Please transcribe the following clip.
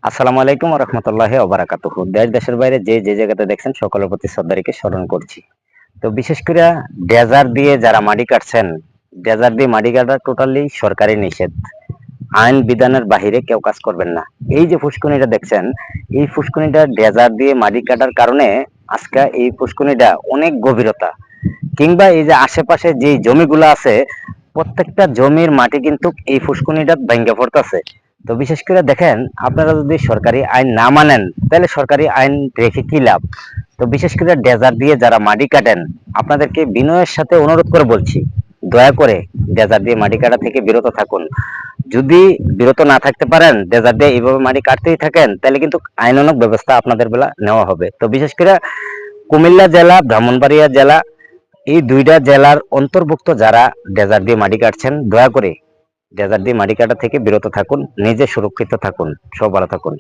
আসসালামু আলাইকুম ওয়া রাহমাতুল্লাহি ওয়া বারাকাতুহু। দেশ দেশের বাইরে যে জায়গাতে দেখছেন সকলের প্রতি শ্রদ্ধা রেখে স্মরণ করছি। তো বিশেষ করে ডেজার দিয়ে যারা মাটি কাটছেন, ডেজার দিয়ে মাটি কাটা টোটালি সরকারি নিষেধ। আইন বিধানের বাহিরে কেউ কাজ করবেন না। এই যে ফুসকুনিটা দেখছেন, এই ফুসকুনিটা ডেজার দিয়ে মাটি কাটার কারণে আজকে এই ফুসকুনিটা অনেক গভীরতা। কিংবা এই যে আশেপাশে যে জমিগুলো আছে, প্রত্যেকটা জমির মাটি কিন্তু এই ফুসকুনিটা ভেঙে পড়তেছে। তো বিশেষ করে দেখেন, আপনারা যদি সরকারি আইন না মানেন তাহলে সরকারি আইন রেখে কি লাভ। তো বিশেষ করে ডেজার দিয়ে যারা মাটি কাটেন, আপনাদেরকে বিনয়ের সাথে অনুরোধ করে বলছি, দয়া করে ডেজার দিয়ে মাটি কাটা থেকে বিরত থাকুন। যদি বিরত না থাকতে পারেন, ডেজার দিয়ে এইভাবে মাটি কাটতেই থাকেন, তাহলে কিন্তু আইনানুগ ব্যবস্থা আপনাদের বেলা নেওয়া হবে। তো বিশেষ করে কুমিল্লা জেলা, ব্রাহ্মণবাড়িয়া জেলা, এই দুইটা জেলার অন্তর্ভুক্ত যারা ডেজার দিয়ে মাটি কাটছেন, দয়া করে ডেজার দিয়ে মাটি কাটা থেকে বিরত থাকুন, নিজে সুরক্ষিত থাকুন। সব ভালো থাকুন।